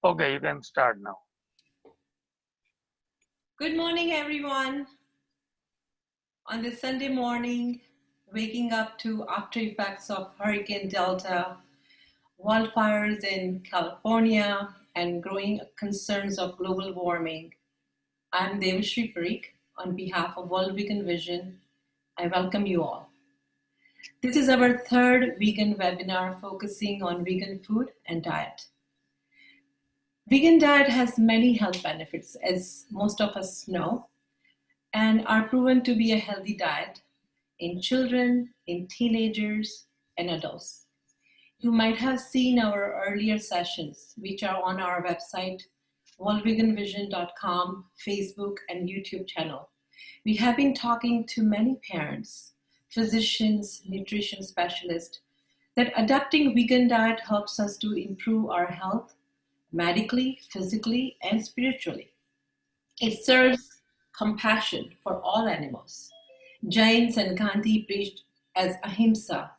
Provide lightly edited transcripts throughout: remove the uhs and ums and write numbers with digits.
Okay, you can start now. Good morning, everyone. On this Sunday morning, waking up to after effects of Hurricane Delta, wildfires in California, and growing concerns of global warming, I'm Devashree Parikh. On behalf of World Vegan Vision, I welcome you all. This is our third vegan webinar focusing on vegan food and diet. Vegan diet has many health benefits, as most of us know, and are proven to be a healthy diet in children, in teenagers, and adults. You might have seen our earlier sessions, which are on our website, worldveganvision.com, Facebook, and YouTube channel. We have been talking to many parents, physicians, nutrition specialists, that adapting vegan diet helps us to improve our health medically, physically, and spiritually. It serves compassion for all animals. Jains and Gandhi preached as ahimsa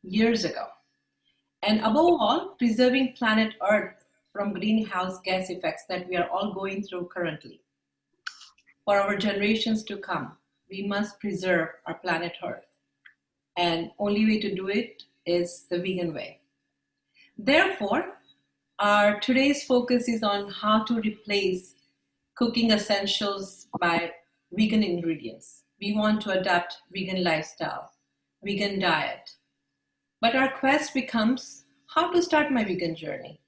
years ago. And above all, preserving planet Earth from greenhouse gas effects that we are all going through currently. For our generations to come, we must preserve our planet Earth. And only way to do it is the vegan way. Therefore, our today's focus is on how to replace cooking essentials by vegan ingredients. We want to adapt vegan lifestyle, vegan diet. But our quest becomes how to start my vegan journey.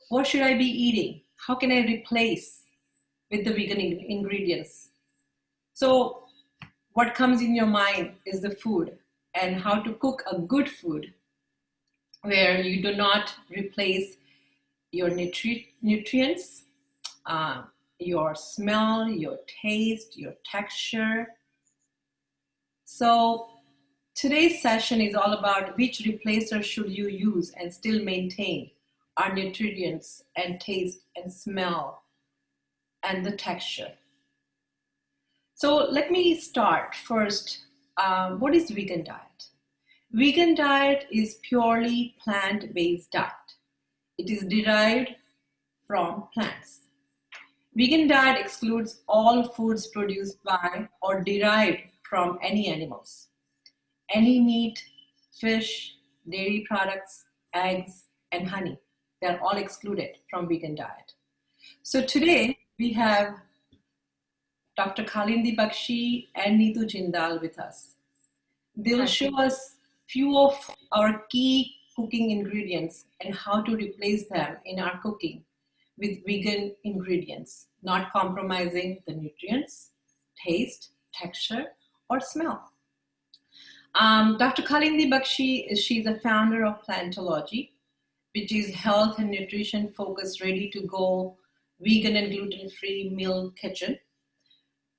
What should I be eating? How can I replace with the vegan ingredients? So what comes in your mind is the food and how to cook a good food where you do not replace your nutrients, your smell, your taste, your texture. So today's session is all about which replacer should you use and still maintain our nutrients and taste and smell and the texture. So let me start first. What is vegan diet? Vegan diet is purely plant-based diet. It is derived from plants. Vegan diet excludes all foods produced by or derived from any animals. Any meat, fish, dairy products, eggs, and honey, they're all excluded from vegan diet. So today we have Dr. Kalindi Bakshi and Neetu Jindal with us. They will show us few of our key cooking ingredients and how to replace them in our cooking with vegan ingredients, not compromising the nutrients, taste, texture, or smell. Dr. Kalindi Bakshi, she's a founder of Plantology, which is health and nutrition focused, ready to go vegan and gluten-free meal kitchen.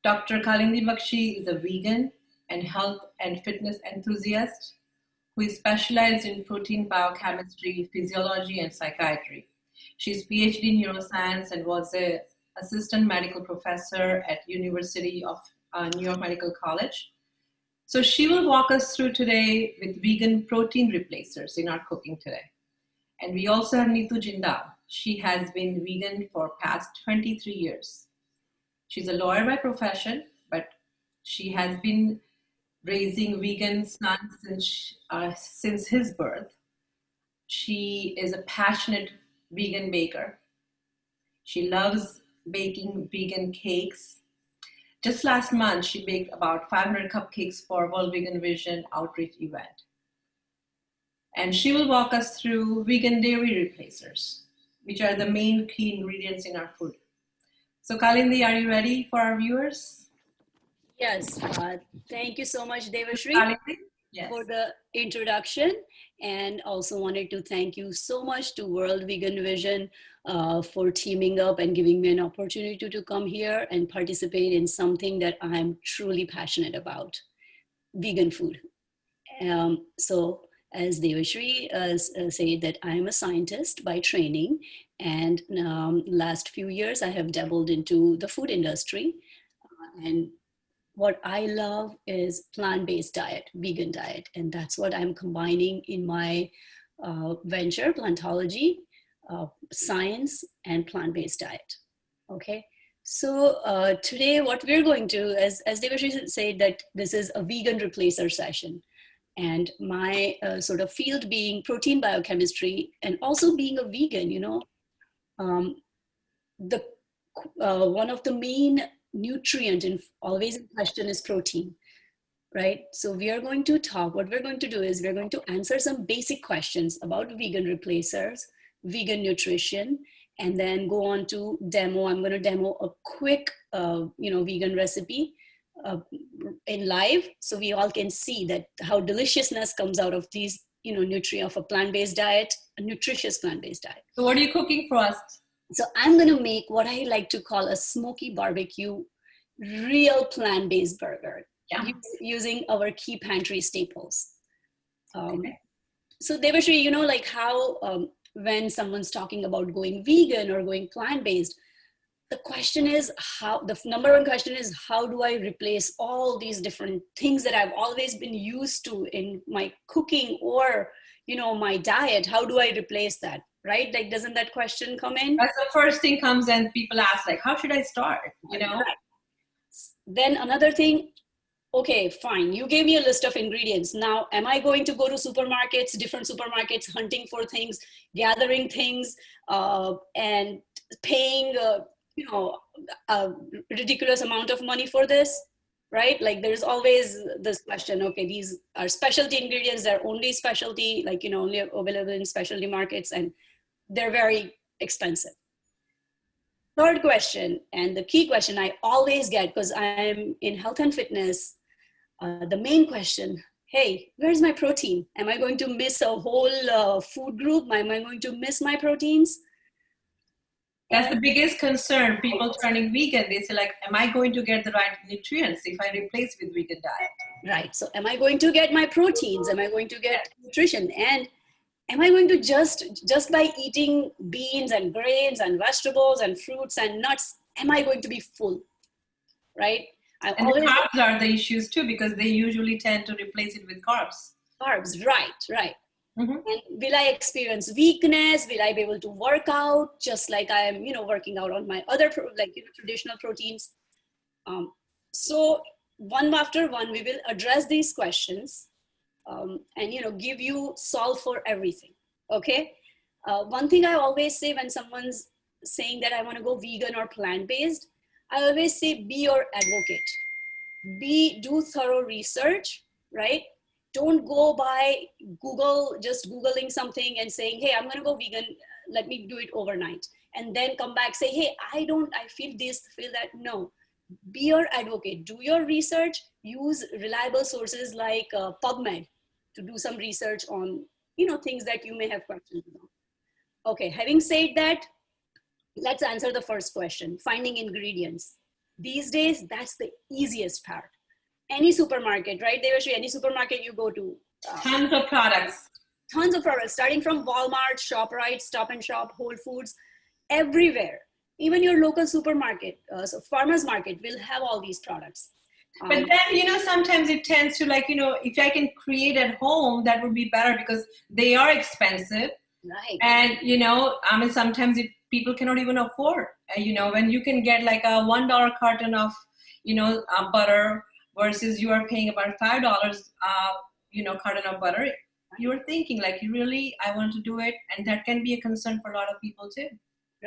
Dr. Kalindi Bakshi is a vegan and health and fitness enthusiast who is specialized in protein biochemistry, physiology, and psychiatry. She's PhD in neuroscience and was an assistant medical professor at University of New York Medical College. So she will walk us through today with vegan protein replacers in our cooking today. And we also have Neetu Jindal. She has been vegan for past 23 years. She's a lawyer by profession, but she has been raising vegan sons since his birth. She is a passionate vegan baker. She loves baking vegan cakes. Just last month, she baked about 500 cupcakes for World Vegan Vision outreach event. And she will walk us through vegan dairy replacers, which are the main key ingredients in our food. So Kalindi, are you ready for our viewers? Yes, thank you so much, Devashree, for the introduction, and also wanted to thank you so much to World Vegan Vision for teaming up and giving me an opportunity to come here and participate in something that I'm truly passionate about, vegan food. So as Devashree said, that I'm a scientist by training, and last few years I have dabbled into the food industry, and what I love is plant-based diet, vegan diet, and that's what I'm combining in my venture, Plantology. science and plant-based diet. Okay. So today what we're going to, as Devashree said, that this is a vegan replacer session. And my sort of field being protein biochemistry and also being a vegan, you know, the one of the main nutrient always in question is protein, right? So we are going to talk, what we're going to do is we're going to answer some basic questions about vegan replacers, vegan nutrition, and then go on to demo. I'm going to demo a quick, vegan recipe in live, so we all can see that how deliciousness comes out of these, nutrient of a plant-based diet, a nutritious plant-based diet. So what are you cooking for us? So I'm going to make what I like to call a smoky barbecue, real plant-based burger, using our key pantry staples. Okay. So Devashree, like how when someone's talking about going vegan or going plant-based, the question is the number one question is, how do I replace all these different things that I've always been used to in my cooking or, my diet? How do I replace that? Right? Like, doesn't that question come in? That's the first thing comes and people ask, like, how should I start? Right. Then another thing, okay, fine. You gave me a list of ingredients. Now, am I going to go to supermarkets, different supermarkets, hunting for things, gathering things, and paying, a ridiculous amount of money for this, right? Like there's always this question, okay, these are specialty ingredients, they're only specialty, only available in specialty markets, and they're very expensive. Third question, and the key question I always get, because I'm in health and fitness, the main question, hey, where's my protein? Am I going to miss a whole food group? Am I going to miss my proteins? That's the biggest concern. People turning vegan, they say, like, am I going to get the right nutrients if I replace with vegan diet? Right. So am I going to get my proteins? Am I going to get nutrition? And am I going to just by eating beans and grains and vegetables and fruits and nuts, am I going to be full? Right? And carbs are the issues too, because they usually tend to replace it with carbs. Carbs, right. Mm-hmm. And will I experience weakness? Will I be able to work out just like I am, working out on my other traditional proteins? So one after one, we will address these questions and give you solve for everything. Okay. One thing I always say when someone's saying that I want to go vegan or plant-based, I always say be your advocate. Do thorough research, right? Don't go by just Googling something and saying, hey, I'm going to go vegan. Let me do it overnight. And then come back, say, hey, I feel this, feel that. No, be your advocate. Do your research. Use reliable sources like PubMed to do some research on, things that you may have questions about. Okay, having said that, let's answer the first question, finding ingredients. These days, that's the easiest part. Any supermarket, right? Devashree, any supermarket you go to. Tons of products, starting from Walmart, ShopRite, Stop and Shop, Whole Foods, everywhere. Even your local supermarket, so farmer's market will have all these products. But then, sometimes it tends to if I can create at home, that would be better because they are expensive. Right. And, sometimes people cannot even afford, when you can get like a $1 carton of, butter, versus you are paying about $5, carton of butter. You are thinking really, I want to do it. And that can be a concern for a lot of people too.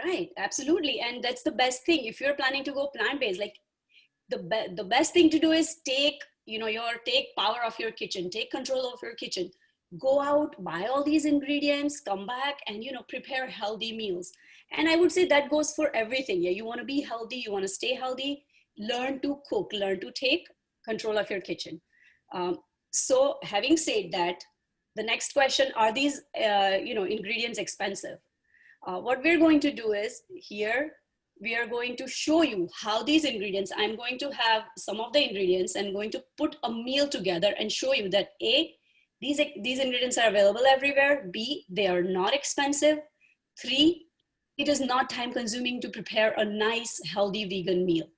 Right. Absolutely. And that's the best thing. If you're planning to go plant-based, the best thing to do is take power of your kitchen, take control of your kitchen, go out, buy all these ingredients, come back and, prepare healthy meals. And I would say that goes for everything. Yeah. You want to be healthy. You want to stay healthy, learn to cook, learn to take control of your kitchen. So having said that, the next question, are these ingredients expensive? What we're going to do is here, we are going to show you how these ingredients, I'm going to have some of the ingredients and going to put a meal together and show you that A, these ingredients are available everywhere. B, they are not expensive. 3, it is not time consuming to prepare a nice, healthy vegan meal.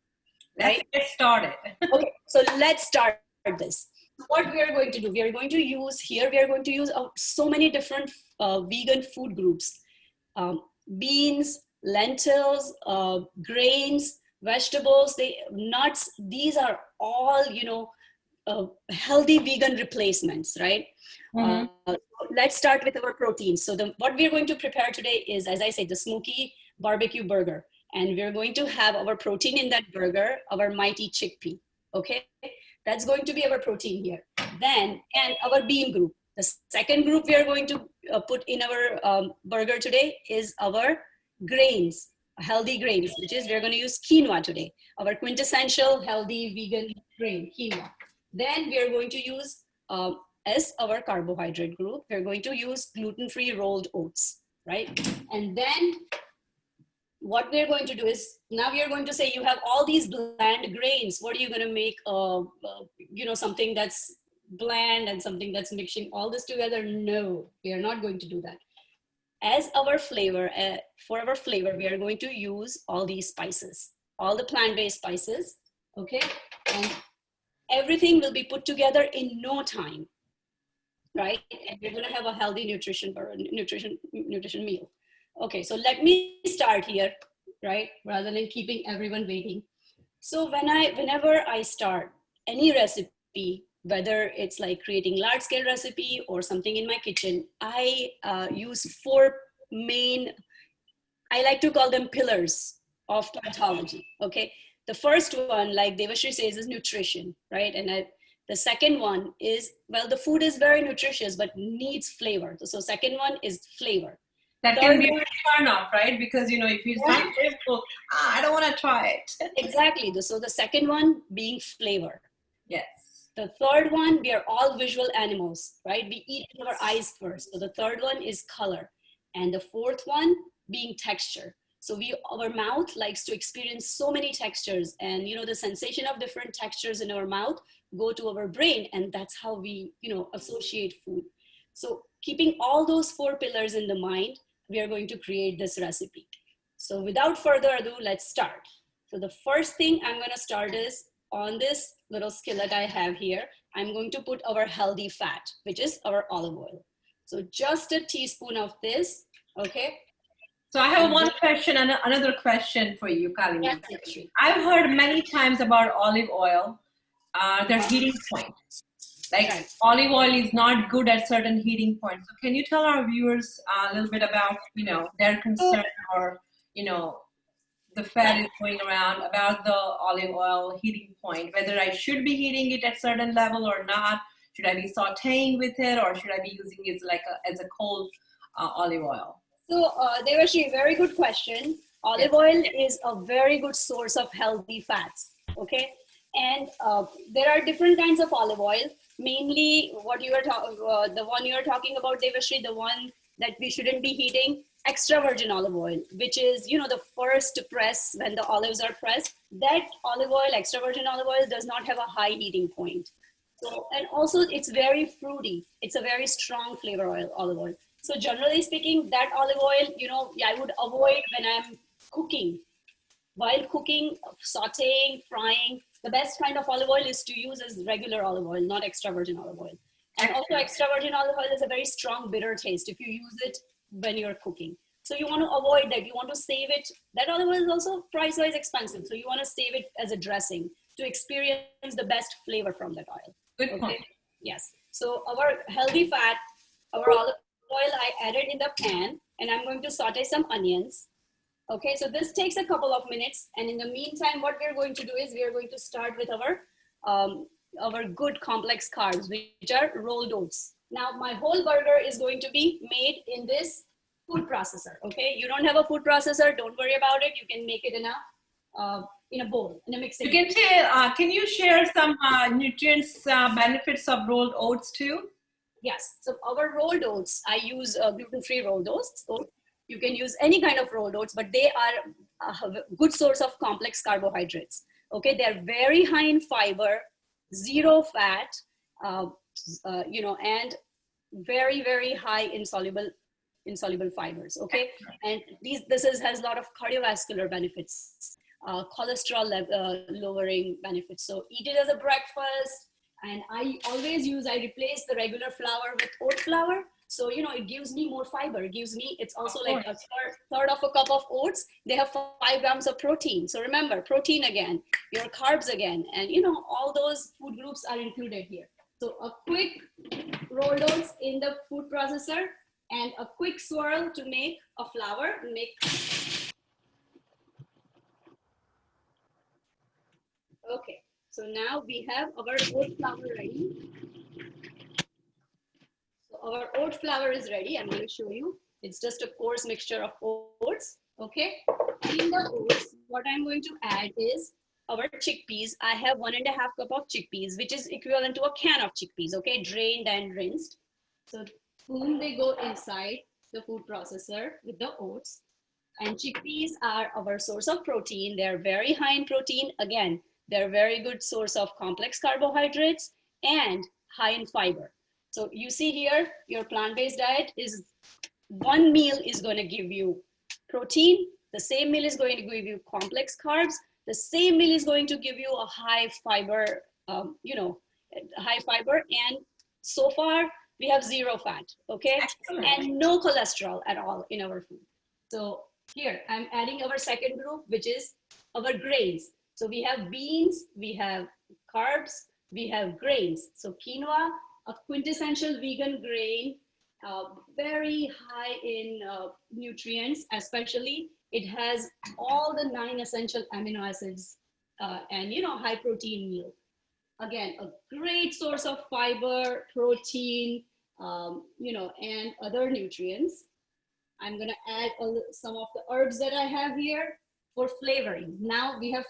Right? Let's get started. Okay, so let's start this. What we are going to do, we are going to use so many different vegan food groups. beans, lentils, grains, vegetables, nuts, these are all, healthy vegan replacements, right? Mm-hmm. Let's start with our proteins. So what we're going to prepare today is, as I said, the smoky barbecue burger. And we're going to have our protein in that burger, our mighty chickpea, okay? That's going to be our protein here. Then, and our bean group. The second group we are going to put in our burger today is our grains, healthy grains, which is we're going to use quinoa today, our quintessential healthy vegan grain, quinoa. Then we are going to use, as our carbohydrate group, we're going to use gluten-free rolled oats, right? And then what we're going to do is, now we are going to say you have all these bland grains. What are you going to make, something that's bland and something that's mixing all this together? No, we are not going to do that. As our flavor, for our flavor, we are going to use all these spices, all the plant-based spices, okay? And everything will be put together in no time, right? And we're going to have a healthy nutrition meal. Okay, so let me start here, right? Rather than keeping everyone waiting. So whenever I start any recipe, whether it's like creating large scale recipe or something in my kitchen, I use four main, I like to call them pillars of pathology, okay? The first one, like Devashree says, is nutrition, right? And the second one is, well, the food is very nutritious, but needs flavor. So second one is flavor. That can be a turn off, right? Because, if it's not flavorful, I don't want to try it. Exactly. So the second one being flavor. Yes. The third one, we are all visual animals, right? We eat with our eyes first. So the third one is color. And the fourth one being texture. So our mouth likes to experience so many textures, and the sensation of different textures in our mouth go to our brain, and that's how we associate food. So keeping all those four pillars in the mind, we are going to create this recipe. So without further ado, let's start. So the first thing I'm going to start is, on this little skillet I have here, I'm going to put our healthy fat, which is our olive oil. So just a teaspoon of this, okay? So I have one question and another question for you, Kalindi. Yes, I've heard many times about olive oil, their heating point. Like olive oil is not good at certain heating points. So can you tell our viewers a little bit about, their concern, or, the fat is going around about the olive oil heating point, whether I should be heating it at certain level or not? Should I be sauteing with it, or should I be using it as a cold olive oil? So Devashree, very good question. Olive oil is a very good source of healthy fats, okay? And there are different kinds of olive oil. Mainly what you are the one you are talking about, Devashree, the one that we shouldn't be heating, extra virgin olive oil, which is, the first press when the olives are pressed. That olive oil, extra virgin olive oil, does not have a high heating point. So, and also it's very fruity. It's a very strong flavor olive oil. So generally speaking, that olive oil, I would avoid when I'm cooking. While cooking, sauteing, frying, the best kind of olive oil is to use as regular olive oil, not extra virgin olive oil. And also extra virgin olive oil is a very strong bitter taste if you use it when you're cooking. So you want to avoid that. You want to save it. That olive oil is also price-wise expensive. So you want to save it as a dressing to experience the best flavor from that oil. Good point. Yes. So our healthy fat, our olive oil, I added in the pan, and I'm going to saute some onions. Okay, so this takes a couple of minutes, and in the meantime, what we're going to do is we are going to start with our good complex carbs, which are rolled oats. Now, my whole burger is going to be made in this food processor. Okay, you don't have a food processor, don't worry about it. You can make it in a bowl, in a mixing. Can you share some nutrients benefits of rolled oats too? Yes. So our rolled oats, I use gluten-free rolled oats. So you can use any kind of rolled oats, but they are a good source of complex carbohydrates. Okay, they're very high in fiber, zero fat, and very, very high in insoluble fibers. Okay, and this has a lot of cardiovascular benefits, cholesterol lowering benefits. So eat it as a breakfast. And I replace the regular flour with oat flour. So, you know, it gives me more fiber. It gives me, it's also like a third of a cup of oats. They have 5 grams of protein. So remember, protein again, your carbs again, and you know, all those food groups are included here. So a quick rolled oats in the food processor and a quick swirl to make a flour. Okay, so now we have our oat flour ready. So our oat flour is ready. I'm going to show you. It's just a coarse mixture of oats. Okay. In the oats, what I'm going to add is our chickpeas. I have 1.5 cup of chickpeas, which is equivalent to a can of chickpeas. Okay, drained and rinsed. So boom, they go inside the food processor with the oats. And chickpeas are our source of protein. They're very high in protein. Again, they're a very good source of complex carbohydrates and high in fiber. So you see here, your plant-based diet is one meal is going to give you protein. The same meal is going to give you complex carbs. The same meal is going to give you a high fiber, high fiber. And so far we have 0 fat, okay? Excellent. And no cholesterol at all in our food. So here I'm adding our second group, which is our grains. So we have beans, we have carbs, we have grains. So quinoa, a quintessential vegan grain, very high in nutrients, especially it has all the 9 essential amino acids and, you know, high protein meal. Again, a great source of fiber, protein, and other nutrients. I'm going to add some of the herbs that I have here for flavoring. Now we have,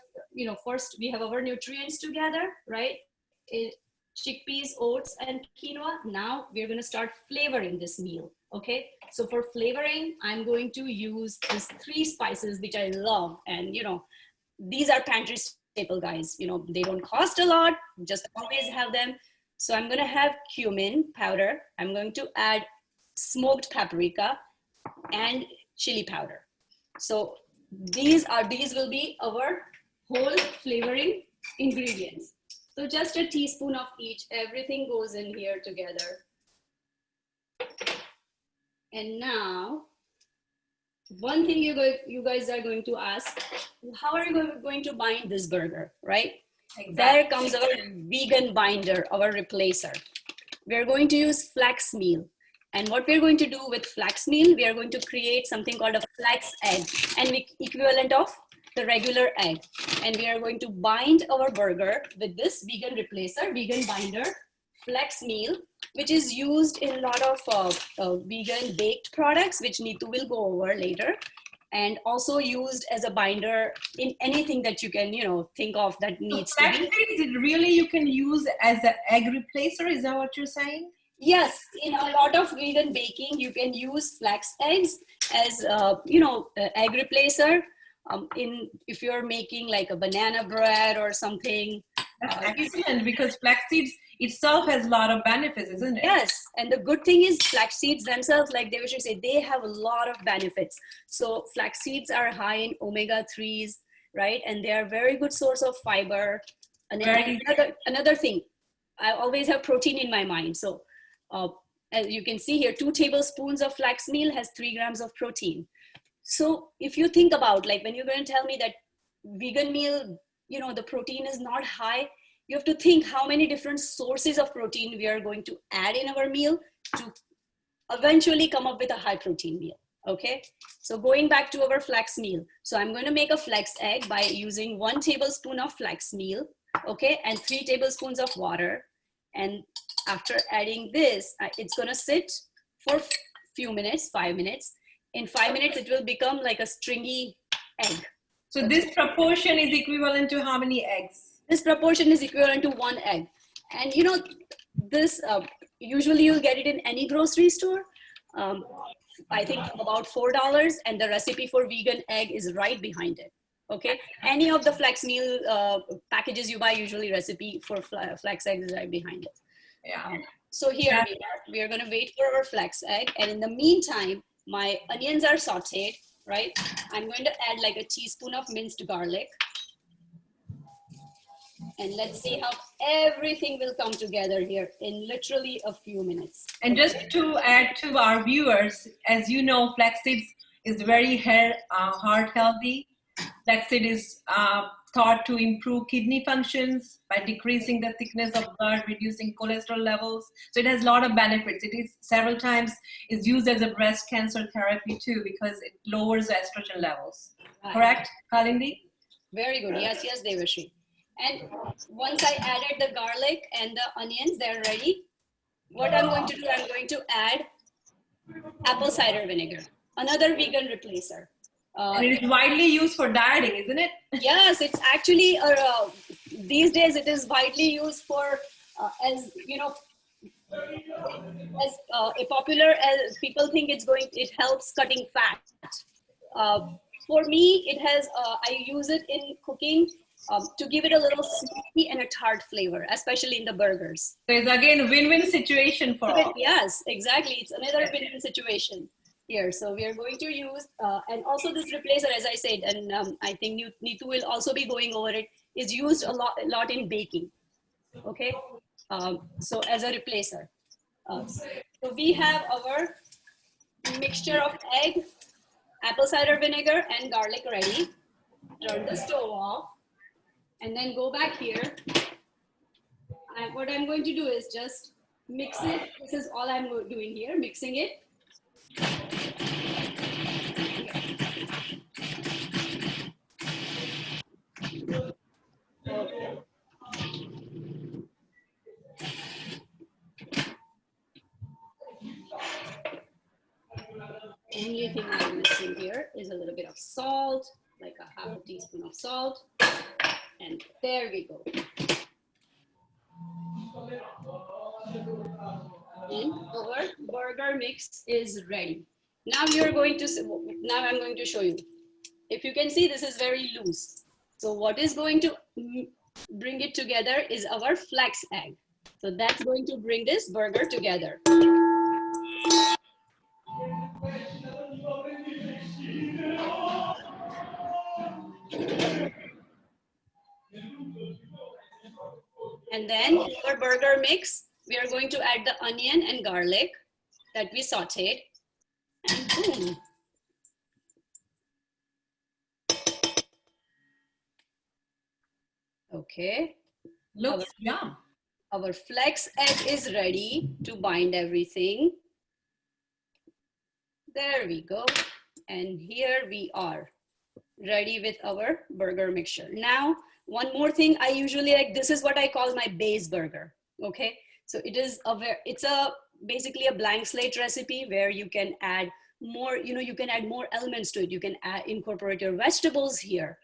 first we have our nutrients together, right? Chickpeas, oats, and quinoa. Now we're going to start flavoring this meal. Okay. So for flavoring, I'm going to use these 3 spices, which I love. And, these are pantry staple, guys. They don't cost a lot, just always have them. So I'm going to have cumin powder. I'm going to add smoked paprika and chili powder. So these will be our whole flavoring ingredients. So just a teaspoon of each, everything goes in here together. And now, one thing you guys are going to ask, how are you going to bind this burger, right? Exactly. There comes our vegan binder, our replacer. We're going to use flax meal. And what we're going to do with flax meal, we are going to create something called a flax egg, and equivalent of the regular egg. And we are going to bind our burger with this vegan replacer, vegan binder, flax meal, which is used in a lot of vegan baked products, which Neetu will go over later, and also used as a binder in anything that you can, think of that needs to be. It really you can use as an egg replacer, is that what you're saying? Yes, in a lot of vegan baking, you can use flax eggs as, egg replacer. If you're making like a banana bread or something. That's excellent, because flax seeds itself has a lot of benefits, isn't it? Yes, and the good thing is flax seeds themselves, like Devashree said, they have a lot of benefits. So flax seeds are high in omega-3s, right? And they are a very good source of fiber. And then another thing, I always have protein in my mind. So as you can see here, 2 tablespoons of flax meal has 3 grams of protein. So if you think about, like, when you're going to tell me that vegan meal, the protein is not high, you have to think how many different sources of protein we are going to add in our meal to eventually come up with a high protein meal. Okay. So going back to our flax meal. So I'm going to make a flax egg by using 1 tablespoon of flax meal. Okay. And 3 tablespoons of water. And after adding this, it's going to sit for a few minutes, 5 minutes. In 5 minutes, it will become like a stringy egg. So this proportion is equivalent to how many eggs? This proportion is equivalent to 1 egg. And this, usually you'll get it in any grocery store. I think about $4, and the recipe for vegan egg is right behind it. Okay. Any of the flax meal packages you buy, usually recipe for flax egg is right behind it. Yeah. So here we are going to wait for our flax egg. And in the meantime, my onions are sauteed, right? I'm going to add like a teaspoon of minced garlic. And let's see how everything will come together here in literally a few minutes. And just to add to our viewers, as you know, flaxseed is very heart healthy. Flaxseed is thought to improve kidney functions by decreasing the thickness of blood, reducing cholesterol levels. So it has a lot of benefits. It is several times is used as a breast cancer therapy too, because it lowers the estrogen levels. Right. Correct, Kalindi? Very good. Yes, yes, Devashree. And once I added the garlic and the onions, they're ready. What I'm going to do, I'm going to add apple cider vinegar, another vegan replacer. And it is widely used for dieting, isn't it? Yes, it's actually, these days it is widely used for, as you know, as a popular as people think it helps cutting fat. For me, it has, I use it in cooking to give it a little sweet and a tart flavor, especially in the burgers. So it's again a win-win situation for all. Yes, exactly. It's another win-win situation here. So we are going to use, and also this replacer, as I said, and I think Neetu will also be going over it, is used a lot in baking. Okay, so as a replacer. So we have our mixture of egg, apple cider vinegar, and garlic ready. Turn the stove off, and then go back here. And what I'm going to do is just mix it. This is all I'm doing here, mixing it. Only thing I'm missing here is a little bit of salt, like a half a teaspoon of salt. And there we go. And our burger mix is ready. Now I'm going to show you. If you can see, this is very loose. So what is going to bring it together is our flax egg. So that's going to bring this burger together. And then our burger mix, we are going to add the onion and garlic that we sauteed. And boom. Okay. Looks yum. Our flax egg is ready to bind everything. There we go. And here we are, ready with our burger mixture. Now, one more thing I usually like, this is what I call my base burger, okay? So it's basically a blank slate recipe where you can add more, you can add more elements to it. You can incorporate your vegetables here.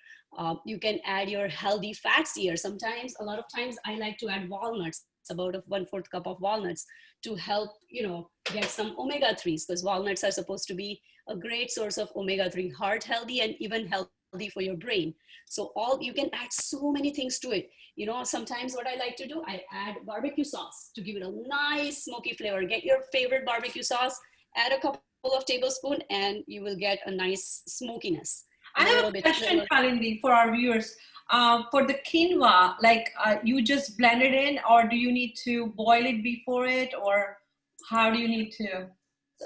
You can add your healthy fats here. A lot of times I like to add walnuts, about 1/4 cup of walnuts to help, get some omega-3s, because walnuts are supposed to be a great source of omega-3, heart healthy and even healthy for your brain. So you can add so many things to it. Sometimes what I like to do, I add barbecue sauce to give it a nice smoky flavor. Get your favorite barbecue sauce, add a couple of tablespoons, and you will get a nice smokiness. I have a question, Kalindi, for our viewers. For the quinoa, you just blend it in, or do you need to boil it before it, or how do you need to?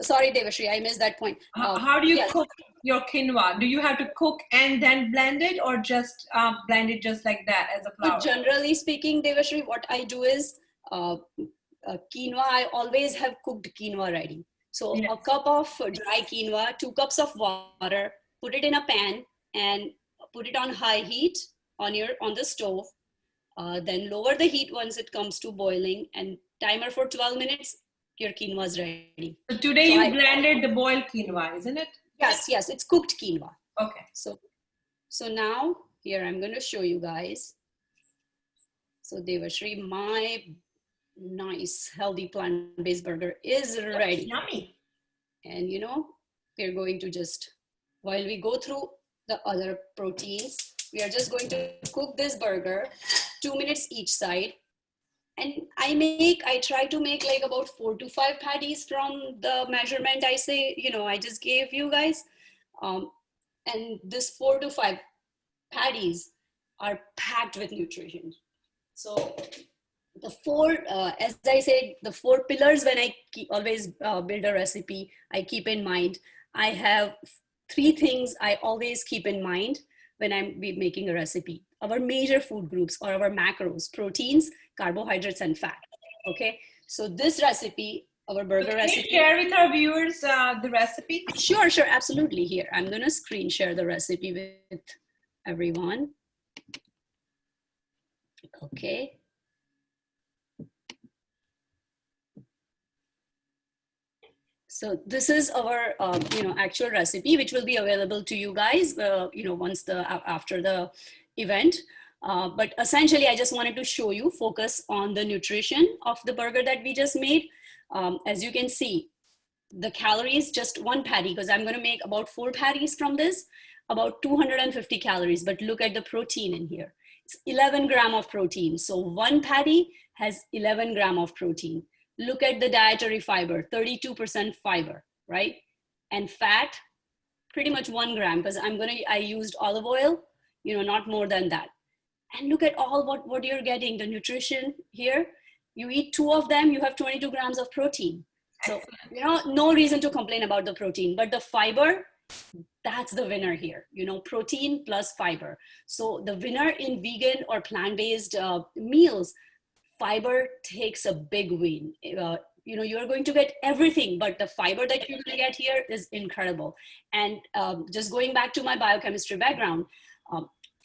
Sorry, Devashree, I missed that point. How do you cook your quinoa? Do you have to cook and then blend it, or just blend it just like that as a flour? So generally speaking, Devashree, what I do is quinoa, I always have cooked quinoa ready. So a cup of dry quinoa, 2 cups of water, put it in a pan and put it on high heat on the stove. Then lower the heat once it comes to boiling, and timer for 12 minutes, your quinoa is ready. So today you blended the boiled quinoa, isn't it? Yes, it's cooked quinoa. Okay. So now here I'm going to show you guys. So Devashree, my nice healthy plant-based burger is ready. Yummy. And we're going to while we go through the other proteins, we are just going to cook this burger 2 minutes each side. And I try to make like about 4 to 5 patties from the measurement I just gave you guys. And this 4 to 5 patties are packed with nutrition. So the four, as I said, the four pillars when I always build a recipe, I keep in mind. I have three things I always keep in mind when I'm making a recipe. Our major food groups or our macros: proteins, carbohydrates, and fat. Okay, so this recipe, our burger recipe. Can you share with our viewers the recipe? Sure, absolutely. Here, I'm gonna screen share the recipe with everyone. Okay. So this is our actual recipe, which will be available to you guys once after the event. But essentially, I just wanted to show you, focus on the nutrition of the burger that we just made. As you can see, the calories, just one patty, because I'm going to make about 4 patties from this, about 250 calories. But look at the protein in here. It's 11 gram of protein. So one patty has 11 gram of protein. Look at the dietary fiber, 32% fiber, right? And fat, pretty much 1 gram, because I used olive oil, not more than that. And look at all what you're getting, the nutrition here. You eat 2 of them, you have 22 grams of protein. So, no reason to complain about the protein, but the fiber, that's the winner here, protein plus fiber. So the winner in vegan or plant-based meals, fiber takes a big win. You're going to get everything, but the fiber that you're going to get here is incredible. And just going back to my biochemistry background,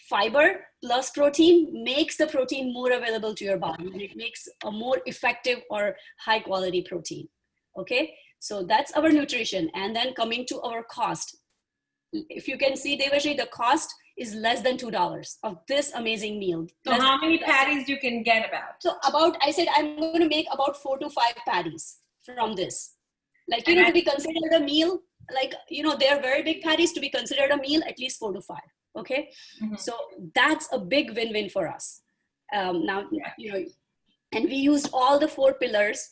fiber plus protein makes the protein more available to your body, and it makes a more effective or high quality protein. Okay, so that's our nutrition. And then coming to our cost, if you can see, Devashree, the cost is less than $2 of this amazing meal. So how many patties you can get about? So I said I'm going to make about 4 to 5 patties from this. Like, to be considered a meal, like, they're very big patties. To be considered a meal, at least 4 to 5. Okay. Mm-hmm. So that's a big win-win for us. Now, and we used all the 4 pillars,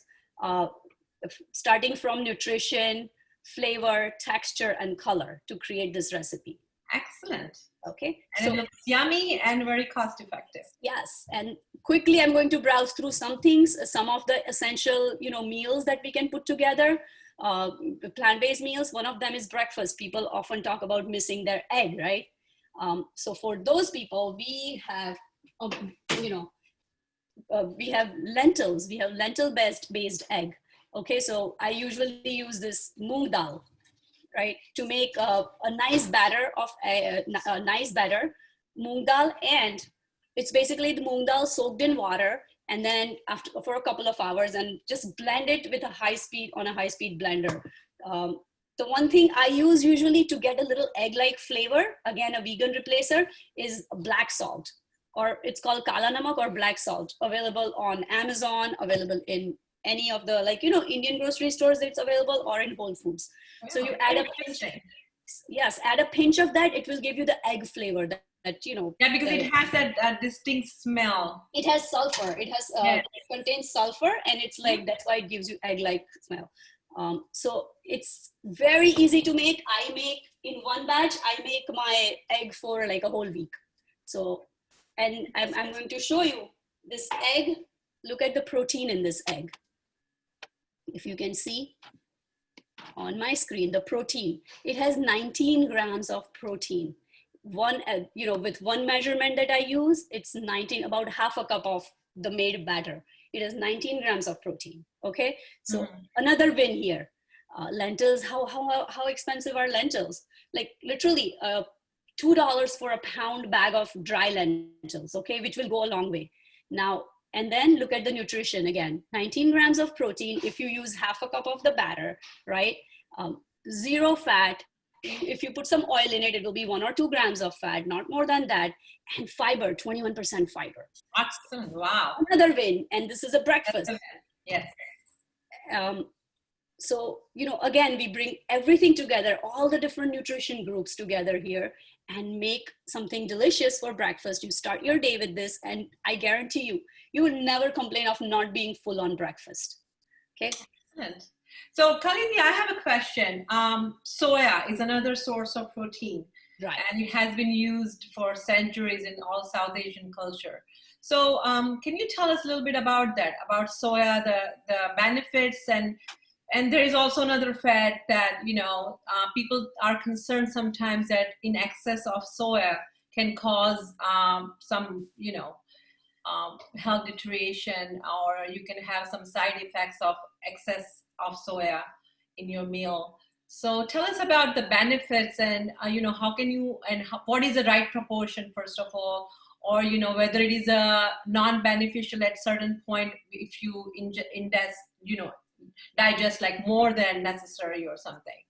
starting from nutrition, flavor, texture, and color to create this recipe. Excellent. Okay. And so, it looks yummy and very cost effective. Yes. And quickly, I'm going to browse through some things, some of the essential, meals that we can put together. Plant-based meals. One of them is breakfast. People often talk about missing their egg, right? So for those people, we have, we have lentils. We have lentil-based egg. Okay, so I usually use this moong dal, right, to make a nice batter of a nice batter, moong dal, and it's basically the moong dal soaked in water, and then for a couple of hours, and just blend it with a high speed blender. The one thing I use usually to get a little egg-like flavor, again a vegan replacer, is black salt, or it's called kala namak or black salt, available on Amazon, available in any of the Indian grocery stores it's available, or in Whole Foods. Yeah, so you add a pinch, add a pinch of that. It will give you the egg flavor that Yeah, because it has that distinct smell. It has sulfur. It has it contains sulfur, and it's like that's why it gives you egg-like smell. So it's very easy to make. I make in one batch. I make my egg for like a whole week. So, and I'm going to show you this egg. Look at the protein in this egg. If you can see on my screen, the protein, it has 19 grams of protein. With one measurement that I use, it's about half a cup of the made batter. It has 19 grams of protein. Okay, so another win here. Lentils, how expensive are lentils? Like literally $2 for a pound bag of dry lentils, okay, which will go a long way. Now, and then look at the nutrition again, 19 grams of protein. If you use half a cup of the batter, right? 0 fat. If you put some oil in it, it will be 1 or 2 grams of fat, not more than that. And fiber, 21% fiber. Excellent, wow. Another win, and this is a breakfast. Yes. So, again, we bring everything together, all the different nutrition groups together here, and make something delicious for breakfast. You start your day with this, and I guarantee you, you will never complain of not being full on breakfast. Okay. Excellent. So Kalindi, I have a question. Soya is another source of protein. Right. And it has been used for centuries in all South Asian culture. So can you tell us a little bit about that, about soya, the benefits, and there is also another fact that, people are concerned sometimes that in excess of soya can cause some, health deterioration, or you can have some side effects of excess of soya in your meal. So tell us about the benefits, and how can you, and what is the right proportion, first of all, or whether it is a non-beneficial at certain point if you ingest, digest like more than necessary or something,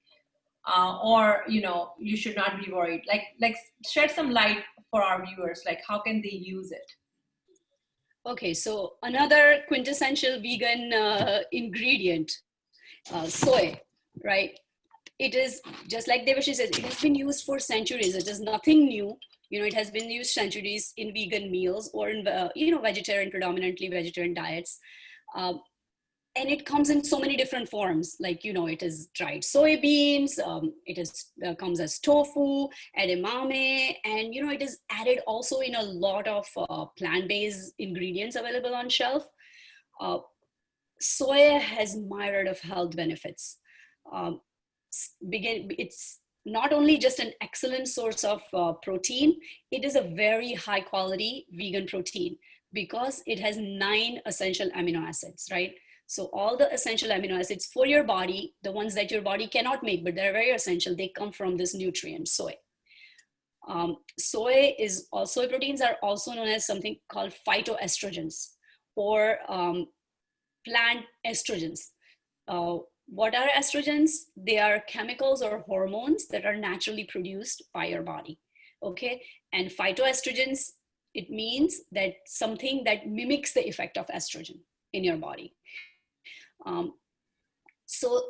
or you should not be worried. Like shed some light for our viewers, like how can they use it? Okay, so another quintessential vegan ingredient, soy, right? It is just like Devashree says, it has been used for centuries. It is nothing new. It has been used centuries in vegan meals or in, vegetarian, predominantly vegetarian diets. And it comes in so many different forms, like it is dried soybeans, comes as tofu, edamame, and it is added also in a lot of plant-based ingredients available on shelf. Soya has myriad of health benefits. um, it's not only just an excellent source of protein, it is a very high quality vegan protein because it has 9 essential amino acids, right? So all the essential amino acids for your body, the ones that your body cannot make, but they're very essential, they come from this nutrient, soy. Soy proteins are also known as something called phytoestrogens, or plant estrogens. What are estrogens? They are chemicals or hormones that are naturally produced by your body. Okay. And phytoestrogens, it means that something that mimics the effect of estrogen in your body. So,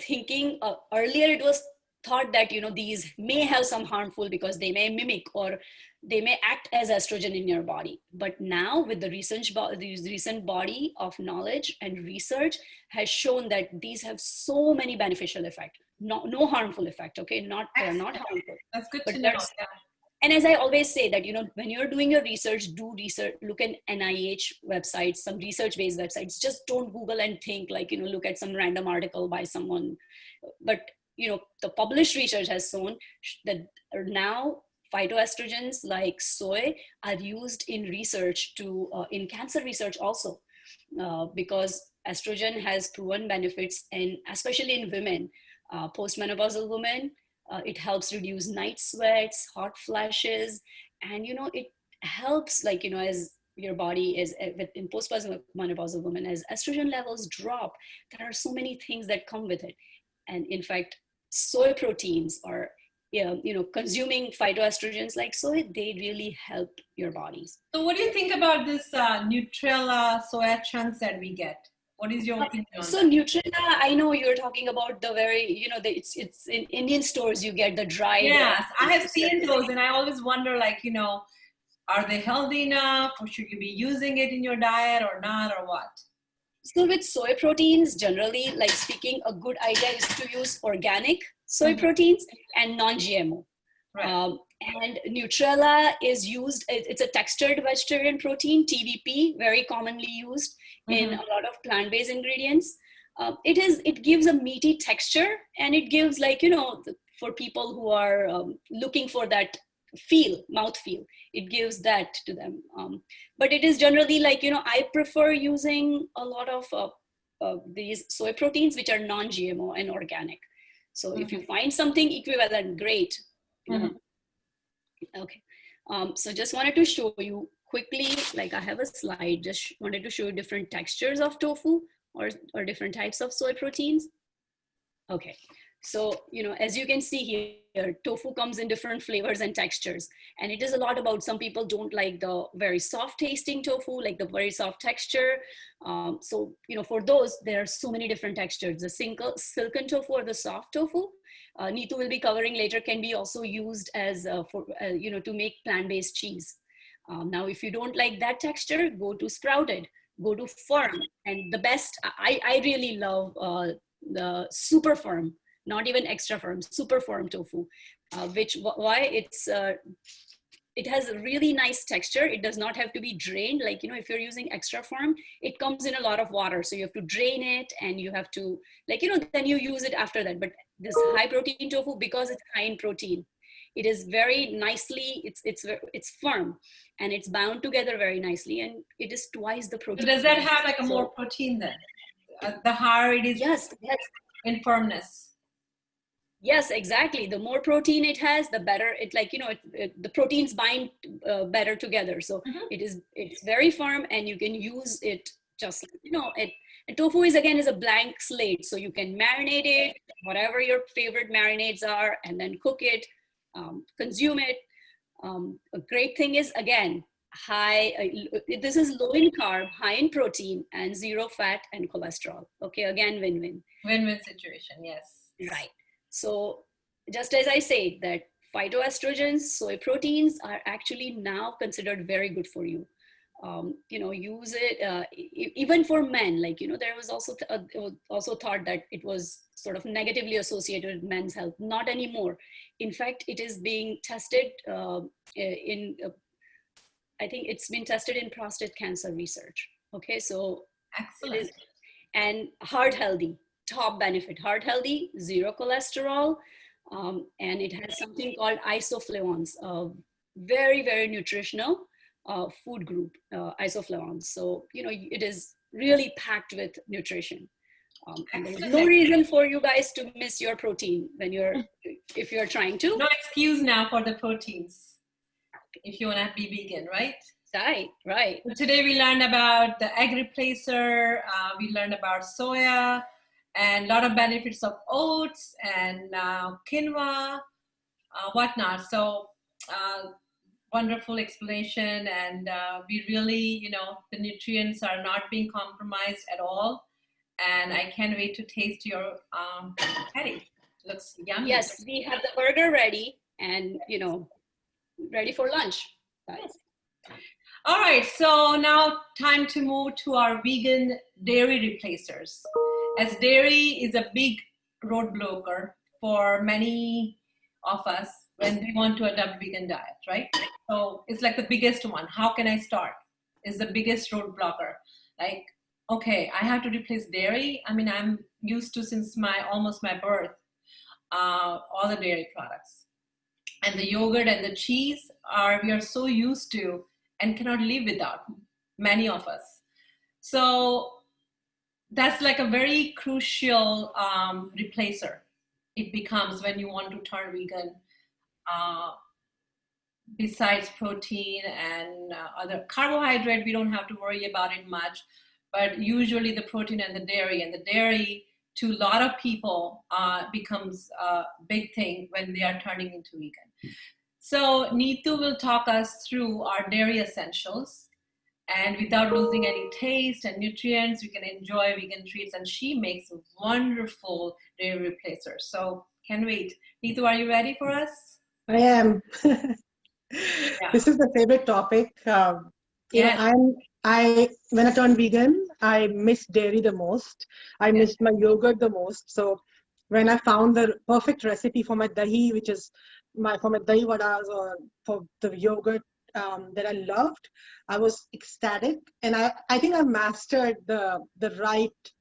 thinking earlier, it was thought that, these may have some harmful because they may mimic or they may act as estrogen in your body. But now with the recent body of knowledge and research has shown that these have so many beneficial effects, no harmful effect. Okay. They're not harmful. That's good But to know. Yeah. and as I always say that, when you're doing your research, do research, look at NIH websites, some research-based websites. Just don't Google and think like, look at some random article by someone. But, the published research has shown that now phytoestrogens like soy are used in research in cancer research also, because estrogen has proven benefits, and especially in women, postmenopausal women. It helps reduce night sweats, hot flashes, and it helps, like, as your body is in postmenopausal women, as estrogen levels drop, there are so many things that come with it. And in fact, soy proteins are, consuming phytoestrogens like soy, they really help your bodies. So what do you think about this Nutrella soya chunks that we get? What is your opinion on so that? Nutrella, I know you're talking about the very, it's in Indian stores, you get the dried. Yes, I have seen those, and I always wonder, like, are they healthy enough, or should you be using it in your diet or not, or what? So with soy proteins, generally, like speaking, a good idea is to use organic soy proteins and non-GMO. Right. And Nutrella is used, it's a textured vegetarian protein, TVP, very commonly used in a lot of plant-based ingredients. It gives a meaty texture, and it gives, like, for people who are looking for that mouth feel, it gives that to them. But it is generally like, I prefer using a lot of these soy proteins, which are non-GMO and organic. So if you find something equivalent, great. Okay. So just wanted to show you quickly, like I have a slide, just wanted to show you different textures of tofu or different types of soy proteins. Okay. So, as you can see here, tofu comes in different flavors and textures. And it is a lot about, some people don't like the very soft tasting tofu, like the very soft texture. So, for those, there are so many different textures. The silken tofu or the soft tofu, Neetu will be covering later, can be also used as to make plant-based cheese. Now, if you don't like that texture, go to sprouted, go to firm. And the best, I really love the super firm. not even extra firm, super firm tofu, why it has a really nice texture. It does not have to be drained. Like, if you're using extra firm, it comes in a lot of water. So you have to drain it, and you have to, then you use it after that. But this high protein tofu, because it's high in protein, it is very nicely, it's firm, and it's bound together very nicely, and it is twice the protein. So does that have like a more protein then? The higher it is, yes, in firmness. Yes, exactly. The more protein it has, the better it, the proteins bind better together. So it's very firm, and you can use it just, and tofu is a blank slate. So you can marinate it, whatever your favorite marinades are, and then cook it, consume it. A great thing is, again, this is low in carb, high in protein, and zero fat and cholesterol. Okay, again, win-win. Win-win situation, yes. Right. So just as I said, that phytoestrogens, soy proteins are actually now considered very good for you. Use it even for men. There was also thought that it was sort of negatively associated with men's health. Not anymore. In fact, it is being tested I think it's been tested in prostate cancer research. Okay, so excellent. And heart healthy. Top benefit, heart healthy, zero cholesterol, and it has something called isoflavones, very, very nutritional food group, isoflavones. So, it is really packed with nutrition. And there's no reason for you guys to miss your protein if you're trying to. No excuse now for the proteins if you want to be vegan, right? Right. So today we learned about the egg replacer, we learned about soya, and a lot of benefits of oats and quinoa, whatnot. So wonderful explanation, and we really, the nutrients are not being compromised at all. And I can't wait to taste your patty. Looks yummy. Yes, we have the burger ready, and ready for lunch, guys. All right, so now time to move to our vegan dairy replacers. As dairy is a big roadblocker for many of us when they want to adopt vegan diet, right? So it's like the biggest one. How can I start? Is the biggest roadblocker. Like, okay, I have to replace dairy. I mean, I'm used to, since almost my birth, all the dairy products. And the yogurt and the cheese we are so used to and cannot live without, many of us. So that's like a very crucial replacer. It becomes when you want to turn vegan. Besides protein and other carbohydrate, we don't have to worry about it much. But usually the protein and the dairy to a lot of people becomes a big thing when they are turning into vegan. So Neetu will talk us through our dairy essentials, and without losing any taste and nutrients, we can enjoy vegan treats, and she makes wonderful dairy replacers. So can't wait. Neetu, are you ready for us? I am. Yeah. This is the favorite topic. When I turned vegan, I missed dairy the most. I missed my yogurt the most. So when I found the perfect recipe for my dahi, which is for my dahi vadas, or for the yogurt that I loved, I was ecstatic. And I think I've mastered the right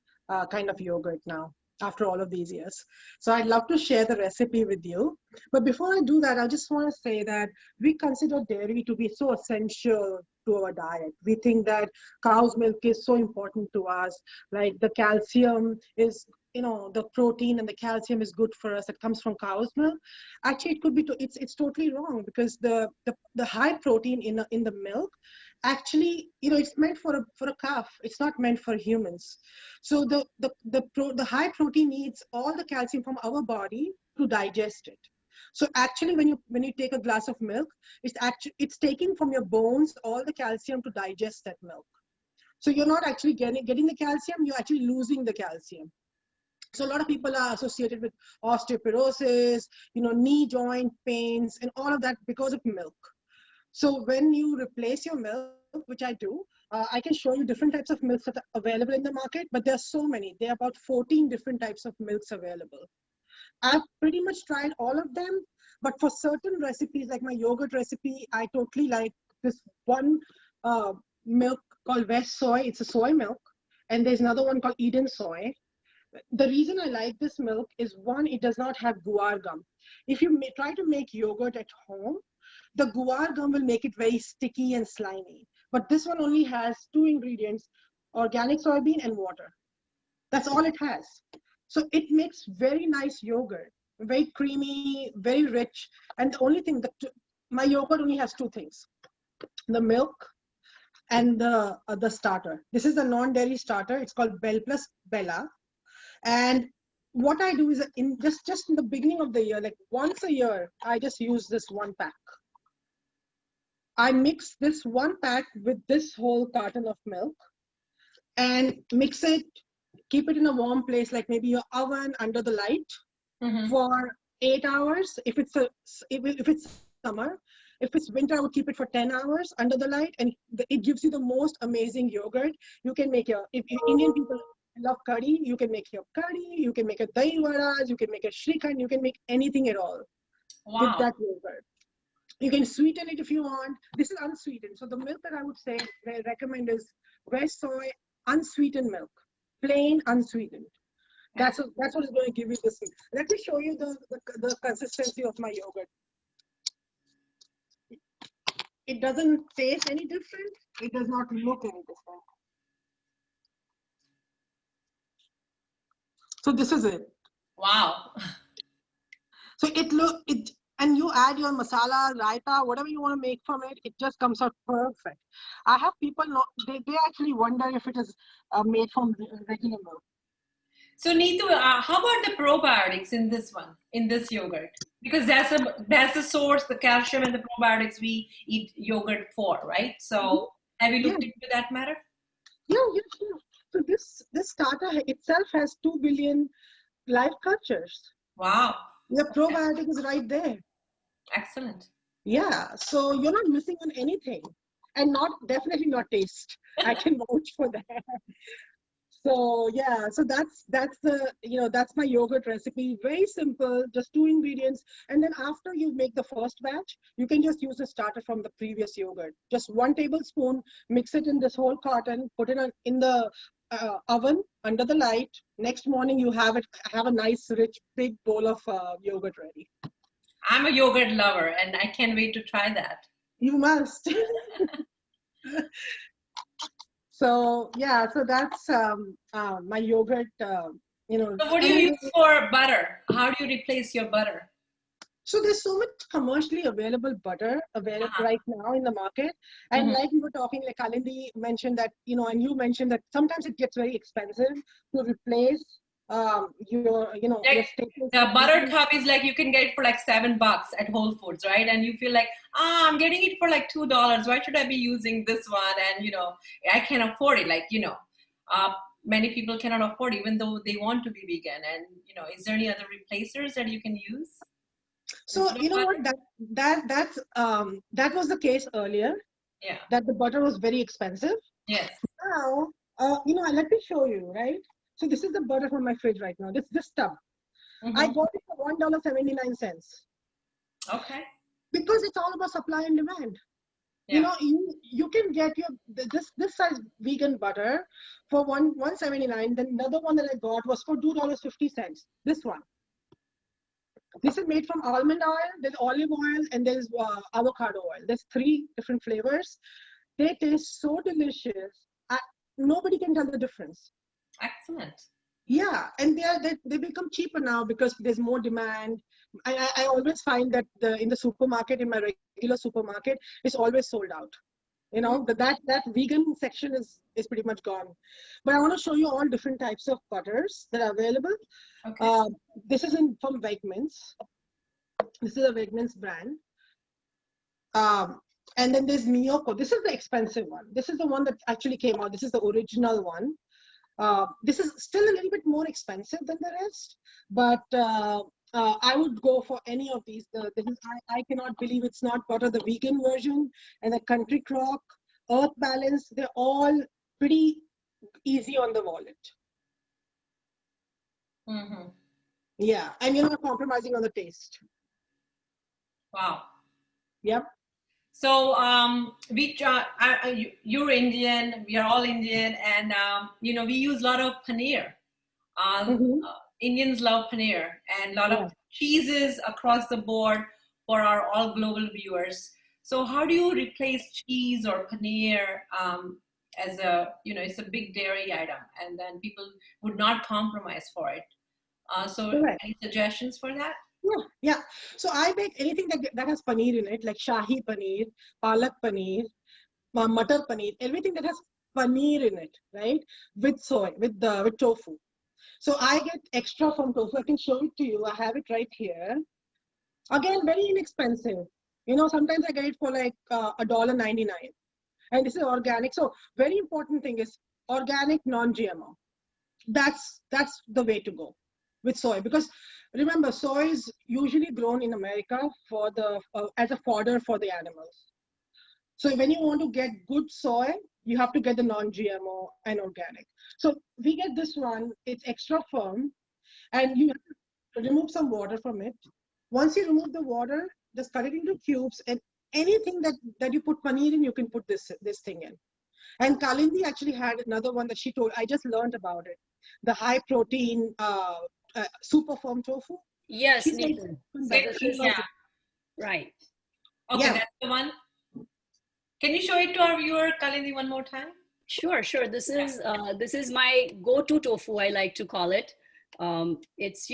kind of yogurt now, after all of these years. So I'd love to share the recipe with you. But before I do that, I just want to say that we consider dairy to be so essential to our diet. We think that cow's milk is so important to us. Like the calcium is, the protein and the calcium is good for us. It comes from cow's milk. Actually, it could be, it's totally wrong, because the high protein in the milk, actually, it's meant for a calf. It's not meant for humans. So the high protein needs all the calcium from our body to digest it. So actually, when you take a glass of milk, it's taking from your bones all the calcium to digest that milk. So you're not actually getting the calcium. You're actually losing the calcium. So a lot of people are associated with osteoporosis, knee joint pains, and all of that because of milk. So when you replace your milk, which I do, I can show you different types of milks that are available in the market, but there are so many. There are about 14 different types of milks available. I've pretty much tried all of them, but for certain recipes, like my yogurt recipe, I totally like this one milk called West Soy. It's a soy milk. And there's another one called Eden Soy. The reason I like this milk is one, it does not have guar gum. If you try to make yogurt at home, the guar gum will make it very sticky and slimy. But this one only has two ingredients, organic soybean and water. That's all it has. So it makes very nice yogurt, very creamy, very rich. And the only thing that my yogurt only has two things, the milk and the starter. This is the non-dairy starter. It's called Bell Plus Bella. And what I do is in just in the beginning of the year, like once a year, I just use this one pack. I mix this one pack with this whole carton of milk and mix it, keep it in a warm place, like maybe your oven under the light for 8 hours. If it's summer, if it's winter, I would keep it for 10 hours under the light, and it gives you the most amazing yogurt. You can make if Indian people love curry, you can make your curry, you can make a dahi vadas, you can make a shrikhand, you can make anything at all with that yogurt. You can sweeten it if you want. This is unsweetened. So the milk that I would say I recommend is West Soy unsweetened milk, plain unsweetened. That's what is going to give you this. Let me show you the consistency of my yogurt. It doesn't taste any different. It does not look any different. So this is it. Wow. So and you add your masala, raita, whatever you want to make from it, it just comes out perfect. I have people they actually wonder if it is made from regular milk. So Neetu, how about the probiotics in this yogurt? Because that's the source, the calcium and the probiotics we eat yogurt for, right? So have you looked into that matter? Yeah, sure. So this starter itself has 2 billion live cultures. Wow. The probiotic is right there. Excellent. Yeah, so you're not missing on anything, and definitely not taste. I can vouch for that. So yeah, so that's my yogurt recipe. Very simple, just 2 ingredients. And then after you make the first batch, you can just use the starter from the previous yogurt. Just 1 tablespoon, mix it in this whole carton, put it in the oven under the light. Next morning you have a nice rich big bowl of yogurt ready. I'm a yogurt lover and I can't wait to try that. You must. So yeah, so that's my yogurt. So what do you use for butter? How do you replace your butter? So there's so much commercially available butter right now in the market, and like we were talking, like Kalindi mentioned that and you mentioned that sometimes it gets very expensive to replace your the butter tub is like you can get it for like $7 at Whole Foods, right? And you feel like I'm getting it for like $2. Why should I be using this one? And I can't afford it. Like many people cannot afford it, even though they want to be vegan. And is there any other replacers that you can use? So you know what, that was the case earlier. Yeah. That the butter was very expensive. Yes. Now let me show you, right? So this is the butter from my fridge right now. This tub. I got it for $1.79. Okay. Because it's all about supply and demand. Yeah. You can get this size vegan butter for $1.79. Then another one that I got was for $2.50. This one. This is made from almond oil, there's olive oil, and there's avocado oil. There's 3 different flavors. They taste so delicious. Nobody can tell the difference. Excellent. Yeah, and they become cheaper now because there's more demand. I always find that in the supermarket, in my regular supermarket, it's always sold out. That vegan section is pretty much gone. But I want to show you all different types of butters that are available. Okay. This is from Wegmans. This is a Wegmans brand. And then there's Miyoko. This is the expensive one. This is the one that actually came out. This is the original one. This is still a little bit more expensive than the rest, but I would go for any of these. I cannot believe it's not butter, the vegan version, and the Country Crock, Earth Balance, they're all pretty easy on the wallet. Yeah, and you're not compromising on the taste. Wow. Yep. So you're Indian, we are all Indian, and we use a lot of paneer. Indians love paneer and a lot of cheeses across the board for our all global viewers. So how do you replace cheese or paneer as it's a big dairy item, and then people would not compromise for it. So any suggestions for that? Yeah. So I make anything that has paneer in it, like shahi paneer, palak paneer, matar paneer, everything that has paneer in it, right? With soy, with tofu. So I get extra from tofu. I can show it to you. I have it right here. Again, very inexpensive. Sometimes I get it for like $1.99. And this is organic. So very important thing is organic, non-GMO. That's the way to go with soy, because remember, soy is usually grown in America for the as a fodder for the animals. So when you want to get good soy, you have to get the non-GMO and organic. So we get this one. It's extra firm, and you have to remove some water from it. Once you remove the water, just cut it into cubes, and anything that you put paneer in, you can put this thing in. And Kalindi actually had another one that she told. I just learned about it. The high protein super firm tofu. Yes, Neetu. Yeah. Right. Okay, yeah. That's the one. Can you show it to our viewer, Kalindi, one more time? Sure. This is my go-to tofu, I like to call it. It's,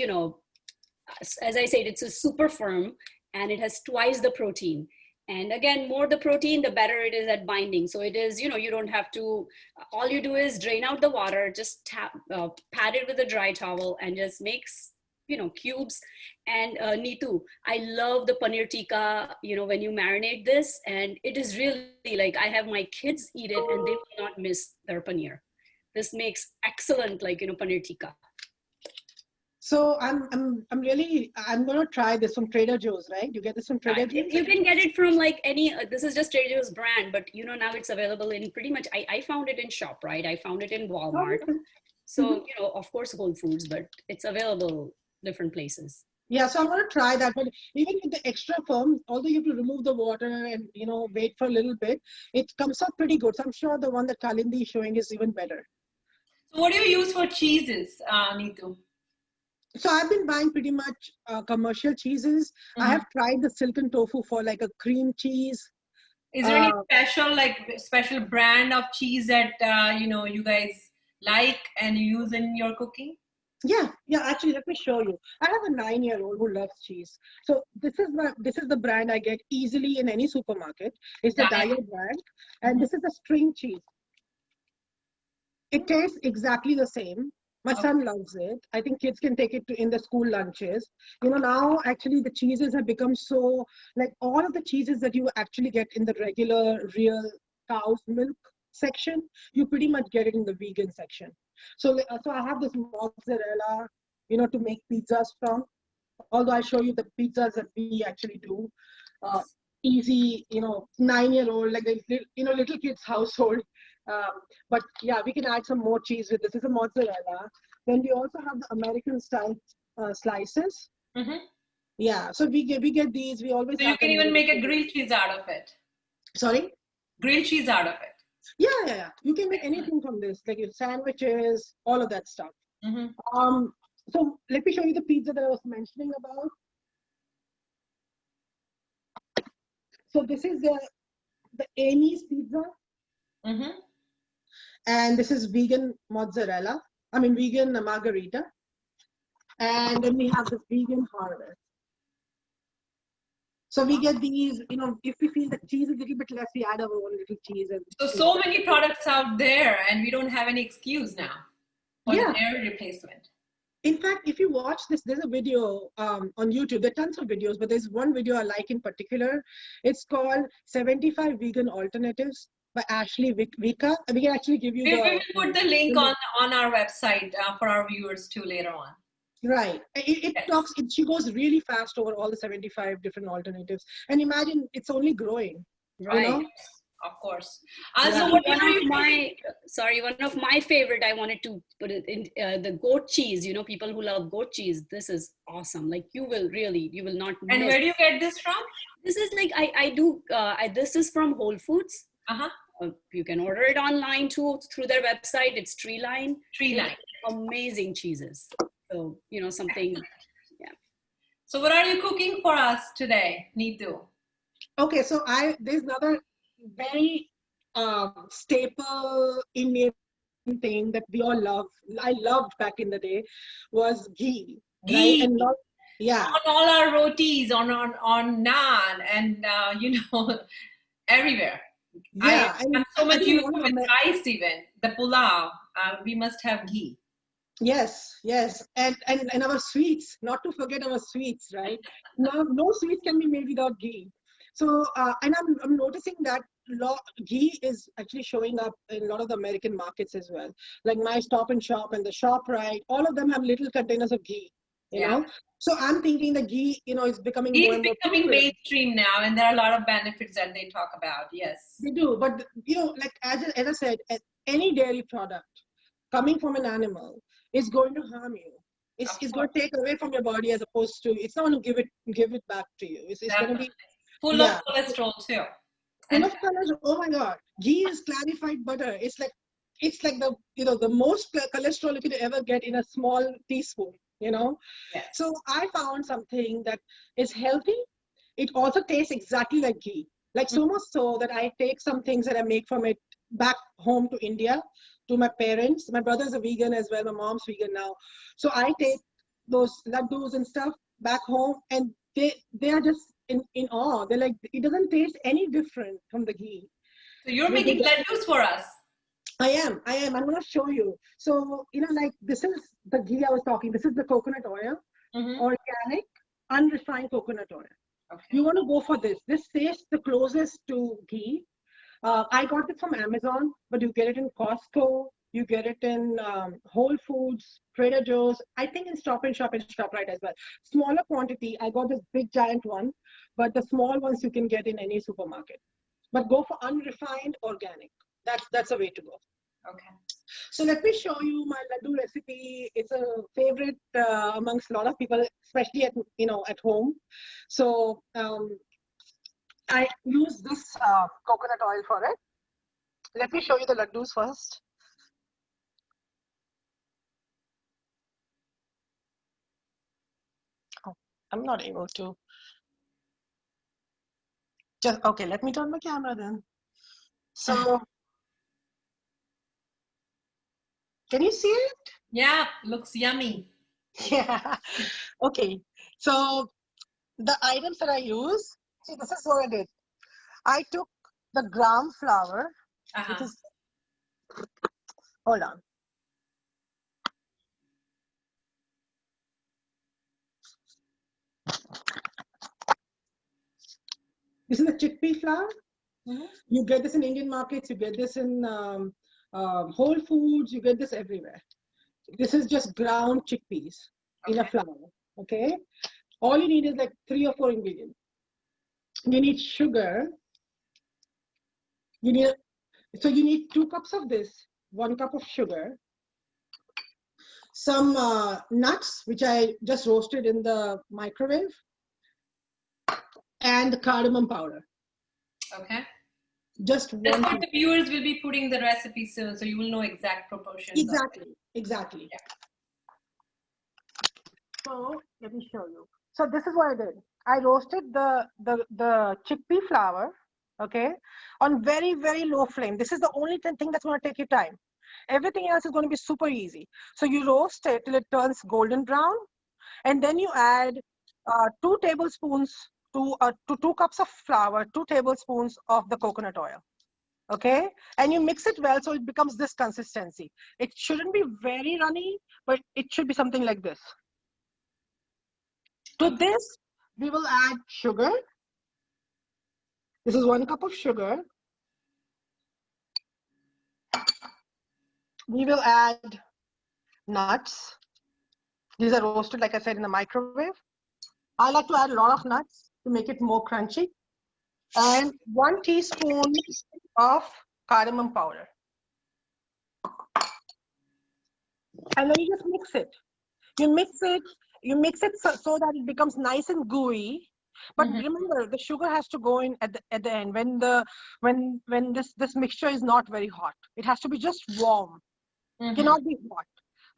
as I said, it's a super firm, and it has twice the protein. And again, more the protein, the better it is at binding. So it is, you don't have to, all you do is drain out the water, just pat it with a dry towel, and just makes, cubes. And Neetu, I love the paneer tikka, when you marinate this, and it is really like, I have my kids eat it and they will not miss their paneer. This makes excellent, paneer tikka. So I'm gonna try this from Trader Joe's, right? You get this from Trader Joe's? You can get it from like any, this is just Trader Joe's brand, but now it's available in pretty much, I found it in ShopRite, I found it in Walmart. So, of course, Whole Foods, but it's available different places. Yeah, so I'm gonna try that. But even with the extra firm, although you have to remove the water and wait for a little bit, it comes out pretty good. So I'm sure the one that Kalindi is showing is even better. So what do you use for cheeses, Neetu? So I've been buying pretty much commercial cheeses. I have tried the silken tofu for like a cream cheese. Is there any special brand of cheese that you guys like and you use in your cooking? Yeah. Actually, let me show you. I have a 9-year-old who loves cheese. So this is the brand I get easily in any supermarket. It's the Daiya brand, and this is a string cheese. It tastes exactly the same. My son loves it. I think kids can take it in the school lunches. Now actually the cheeses have become so, like all of the cheeses that you actually get in the regular real cow's milk section, you pretty much get it in the vegan section. So I have this mozzarella, to make pizzas from. Although I show you the pizzas that we actually do. Easy, 9-year-old, like the little kid's household. But yeah, we can add some more cheese with this. This is a mozzarella. Then we also have the American style slices. Yeah, so we get these. We always. So you can even make a grilled cheese out of it. Sorry? Grilled cheese out of it. Yeah. You can make anything from this, like your sandwiches, all of that stuff. So let me show you the pizza that I was mentioning about. So this is the Amy's pizza. And this is vegan mozzarella. Vegan margarita. And then we have this vegan harvest. So we get these, if we feel the cheese is a little bit less, we add our own little cheese. And so many products out there, and we don't have any excuse now for the dairy replacement. In fact, if you watch this, there's a video on YouTube. There are tons of videos, but there's one video I like in particular. It's called 75 Vegan Alternatives by Ashley Vika. We can actually give you we will put the link on our website for our viewers too later on. Right. She goes really fast over all the 75 different alternatives. And imagine it's only growing. Right. Of course. Yeah. So one of my favorite, I wanted to put it in the goat cheese. You know, people who love goat cheese, this is awesome. Like you will not And miss. where do you get this from? This is like, this is from Whole Foods. You can order it online too, through their website. It's Treeline. Amazing cheeses. So, you know, something, yeah. So what are you cooking for us today, Neetu? Okay, so there's another very staple Indian thing that we all love. I loved back in the day was ghee. Ghee. Right? And yeah. On all our rotis, on naan, and everywhere. Yeah, I'm so much used to with rice even. The pulao, we must have ghee. Yes, and our sweets. Not to forget our sweets, right? No sweets can be made without ghee. So, and I'm noticing that ghee is actually showing up in a lot of the American markets as well. Like my Stop and Shop and the ShopRite, all of them have little containers of ghee. You know, so I'm thinking the ghee, you know, is becoming more and more becoming mainstream now, and there are a lot of benefits that they talk about. Yes, they do. But you know, like as I said, any dairy product coming from an animal is going to harm you. It's going to take away from your body, as opposed to, it's not going to give it back to you. It's going to be full of cholesterol too. Full of cholesterol. Oh my God, ghee is clarified butter. It's like the most cholesterol you could ever get in a small teaspoon. You know. Yes. So I found something that is healthy. It also tastes exactly like ghee. Like so much so that I take some things that I make from it back home to India, to my parents. My brother's a vegan as well. My mom's vegan now. So I take those laddus and stuff back home, and they are just in awe. They're like, it doesn't taste any different from the ghee. So you're making laddus for us. I am. I'm going to show you. So, you know, like this is the ghee I was talking. This is the coconut oil, organic, unrefined coconut oil. Okay. You want to go for this. This tastes the closest to ghee. I got it from Amazon, but you get it in Costco. You get it in Whole Foods, Trader Joe's. I think in Stop and Shop and ShopRite as well. Smaller quantity. I got this big giant one, but the small ones you can get in any supermarket. But go for unrefined organic. That's a way to go. Okay. So let me show you my laddu recipe. It's a favorite amongst a lot of people, especially at home. So I use this coconut oil for it. Let me show you the laddus first. Oh, I'm not able to. Okay, let me turn my camera then. So, can you see it? Yeah, looks yummy. Yeah. Okay. So the items that I use, see, this is what I did. I took the gram flour, which is, hold on. This is the chickpea flour. You get this in Indian markets. You get this in Whole Foods. You get this everywhere. This is just ground chickpeas in a flour. Okay. All you need is like 3 or 4 ingredients. You need sugar. You need 2 cups of this, 1 cup of sugar, some nuts, which I just roasted in the microwave, and the cardamom powder. Okay. Just one. That's what the viewers will be putting the recipe soon, so you will know exact proportions. Exactly. Yeah. So let me show you. So this is what I did. I roasted the chickpea flour, okay, on very, very low flame. This is the only thing that's going to take you time. Everything else is going to be super easy. So you roast it till it turns golden brown, and then you add 2 tablespoons to 2 cups of flour, 2 tablespoons of the coconut oil. Okay, and you mix it well so it becomes this consistency. It shouldn't be very runny, but it should be something like this. To this, we will add sugar. This is 1 cup of sugar. We will add nuts. These are roasted, like I said, in the microwave. I like to add a lot of nuts to make it more crunchy. and 1 teaspoon of cardamom powder. And then you just mix it. You mix it so that it becomes nice and gooey. But remember, the sugar has to go in at the end when this mixture is not very hot. It has to be just warm. It cannot be hot.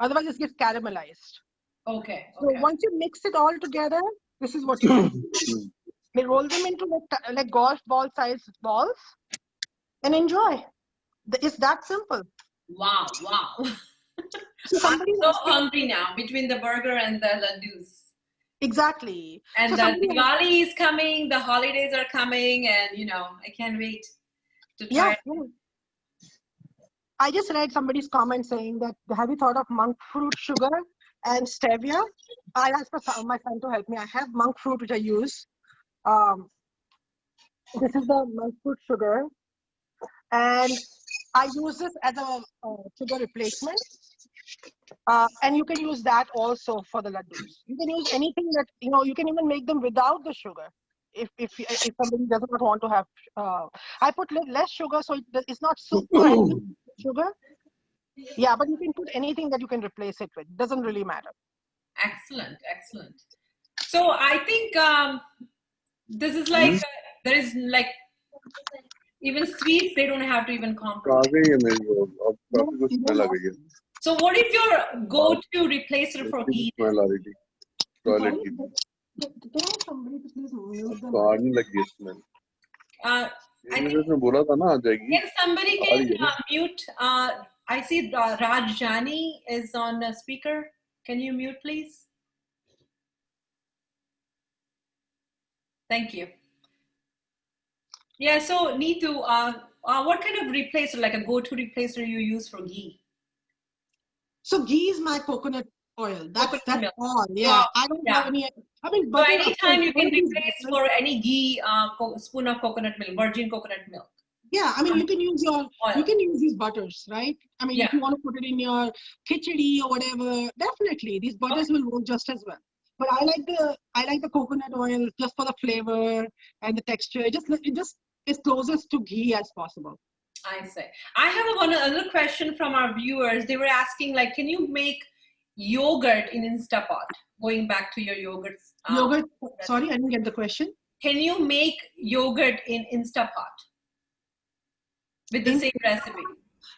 Otherwise, it gets caramelized. Okay. So once you mix it all together, this is what you do. They roll them into like golf ball sized balls and enjoy. It's that simple. Wow. So I'm so hungry now between the burger and the laddus. Exactly. And the Diwali is coming, the holidays are coming, and I can't wait to try it. Yeah. I just read somebody's comment saying that, have you thought of monk fruit sugar and stevia? I asked my son to help me. I have monk fruit, which I use. This is the monk fruit sugar. And I use this as a sugar replacement. And you can use that also for the laddus. You can use anything that, you can even make them without the sugar. If somebody does not want to have, I put less sugar, so it's not super heavy sugar. Yeah, but you can put anything that you can replace it with. It doesn't really matter. Excellent. So I think this is like, there is like, even sweets, they don't have to even compromise. So what is your go-to replacer for ghee? Can somebody mute? I see Rajjani is on a speaker. Can you mute, please? Thank you. Yeah, so Neetu, what kind of replacer, like a go-to replacer you use for ghee? So ghee is my coconut oil. That's all. Yeah, wow. I don't have any. I mean, so anytime you can replace for any ghee, spoon of coconut milk, virgin coconut milk. Yeah, I mean, you can use these butters, right? I mean, if you want to put it in your khichdi or whatever, definitely these butters will work just as well. But I like the coconut oil just for the flavor and the texture. It just is closest to ghee as possible. I say. I have another question from our viewers. They were asking, like, can you make yogurt in Instapot? Going back to your yogurts. Yogurt? Sorry, I didn't get the question. Can you make yogurt in Instapot with the same recipe?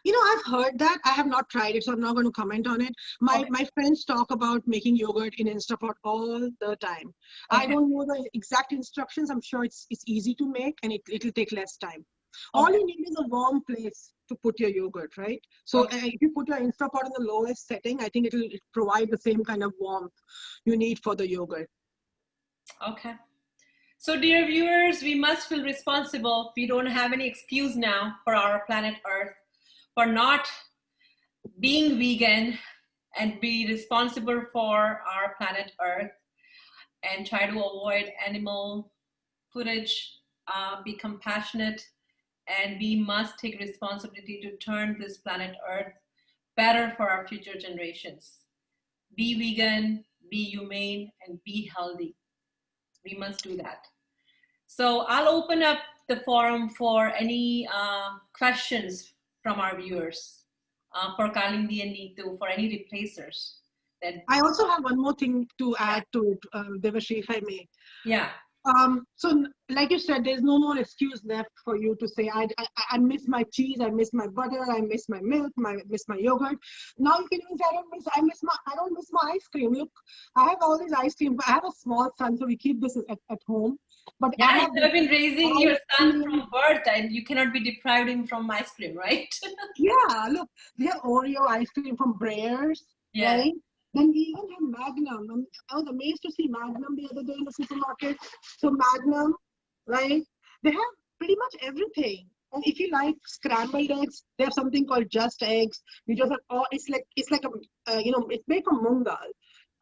I've heard that. I have not tried it, so I'm not going to comment on it. My friends talk about making yogurt in Instapot all the time. I don't know the exact instructions. I'm sure it's easy to make, and it'll take less time. All you need is a warm place to put your yogurt, right? So if you put your Instapot in the lowest setting, I think it'll provide the same kind of warmth you need for the yogurt. Okay. So dear viewers, we must feel responsible. We don't have any excuse now for our planet Earth for not being vegan, and be responsible for our planet Earth and try to avoid animal footage, be compassionate, and we must take responsibility to turn this planet Earth better for our future generations. Be vegan, be humane, and be healthy. We must do that. So I'll open up the forum for any questions from our viewers for Kalindi and Neetu, for any replacers. I also have one more thing to add to it, Devashree, if I may. Yeah. So like you said, there's no more excuse left for you to say, I miss my cheese, I miss my butter, I miss my milk, I miss my yogurt. Now you can use, I don't miss my ice cream. Look, I have all these ice cream. I have a small son, so we keep this at home. But yeah, you have been raising your son from birth, and you cannot be deprived him from ice cream, right? Yeah, look, we have Oreo ice cream from Breyers, right? Then we even have Magnum. I was amazed to see Magnum the other day in the supermarket. So Magnum, right? They have pretty much everything. And if you like scrambled eggs, they have something called Just Eggs. You just have, it's like it's made from moong dal.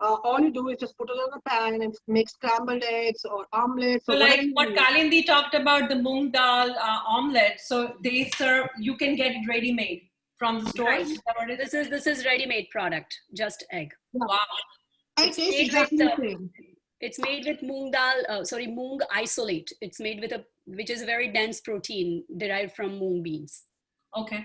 All you do is just put it on a pan and make scrambled eggs or omelets. So like what Kalindi talked about, the moong dal omelette. So they serve, you can get it ready-made from the stores. Right. This is ready-made product, Just Egg. Wow. It tastes exactly the same. It's made with moong isolate. It's made with which is a very dense protein derived from moong beans. Okay.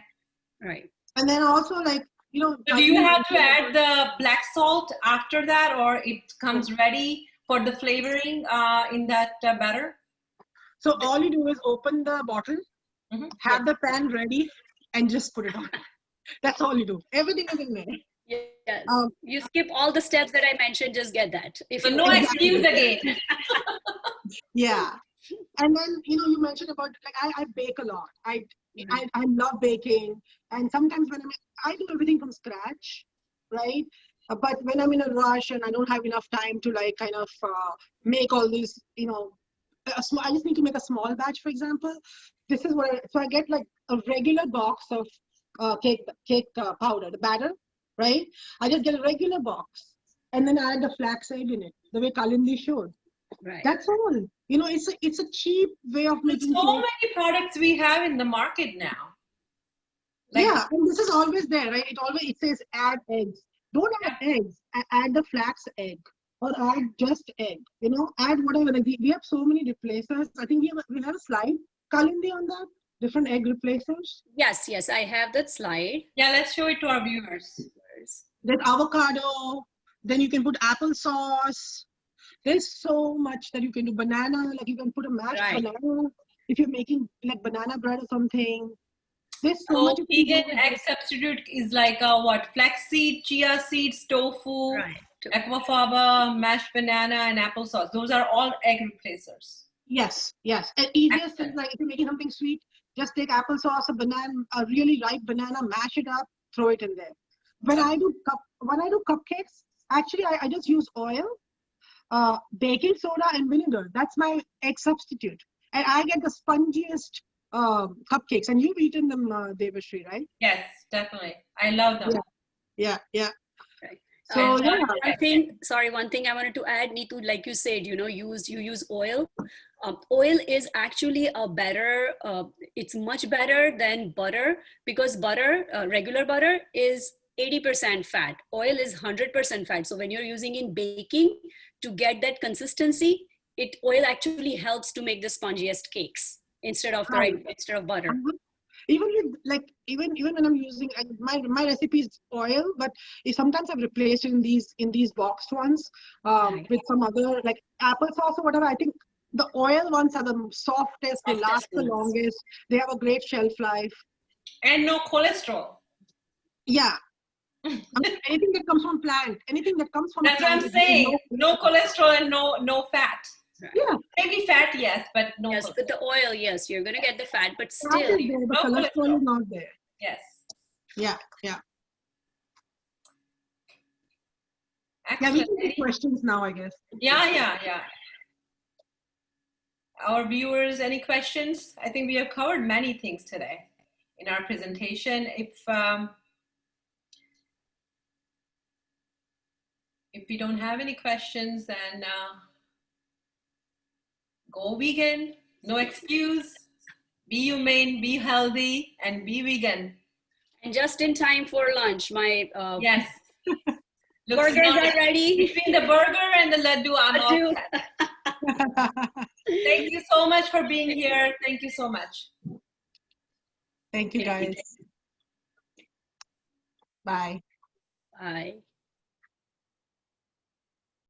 Right. And then also like, So do you have to add the black salt after that, or it comes ready for the flavoring in that batter? So all you do is open the bottle, have the pan ready, and just put it on. That's all you do. Everything is in there. Yes. You skip all the steps that I mentioned, just get that. So no excuse again. Yeah. And then, you mentioned about, like, I bake a lot. I love baking. And sometimes when I do everything from scratch, right? But when I'm in a rush and I don't have enough time to like kind of make all these, I just need to make a small batch, for example. This is so I get like a regular box of cake powder, the batter, right? I just get a regular box and then I add the flax egg in it, the way Kalindi showed. Right. That's all. It's a cheap way of making. So many products we have in the market now. Like, yeah, and this is always there, right? It says add eggs. Don't add eggs. Add the flax egg or add just egg. Add whatever. Like we have so many replacers. I think we have a slide, Kalindi, on that. Different egg replacers. Yes, I have that slide. Yeah, let's show it to our viewers. There's avocado. Then you can put applesauce. There's so much that you can do. Banana, like you can put a mashed banana if you're making like banana bread or something. There's so much. Vegan egg substitute is like what? Flaxseed, chia seeds, tofu, aquafaba, mashed banana, and applesauce. Those are all egg replacers. Yes. And easiest is like if you're making something sweet, just take applesauce, a really ripe banana, mash it up, throw it in there. When I do cupcakes, actually I just use oil, baking soda, and vinegar. That's my egg substitute, and I get the spongiest cupcakes. And you've eaten them, Devashree, right? Yes, definitely. I love them. Yeah. Right. So one thing I wanted to add, Neetu, like you said, you use oil. Oil is actually it's much better than butter, because regular butter is 80% fat. Oil is 100% fat. So when you're using in baking to get that consistency, oil actually helps to make the spongiest cakes instead of butter. Even when I'm using my recipe is oil, but sometimes I've replaced it in these boxed ones with some other like applesauce or whatever. I think the oil ones are the softest, they last the longest, they have a great shelf life. And no cholesterol. Yeah. Anything that comes from plant, That's what I'm saying. No cholesterol and no fat. Yeah. Maybe fat, yes, but no. Yes, cholesterol. but the oil, yes, you're going to get the fat, but still. The cholesterol is not there. Yes. Yeah. Excellent. Yeah, we can take questions now, I guess. Yeah. Our viewers, any questions? I think we have covered many things today in our presentation. If we don't have any questions, then go vegan, no excuse, be humane, be healthy, and be vegan. And just in time for lunch, my yes. Burgers are ready. Between the burger and the laddu, I'm all set. Thank you so much for being here. Thank you so much. Thank you, guys. Bye. Bye.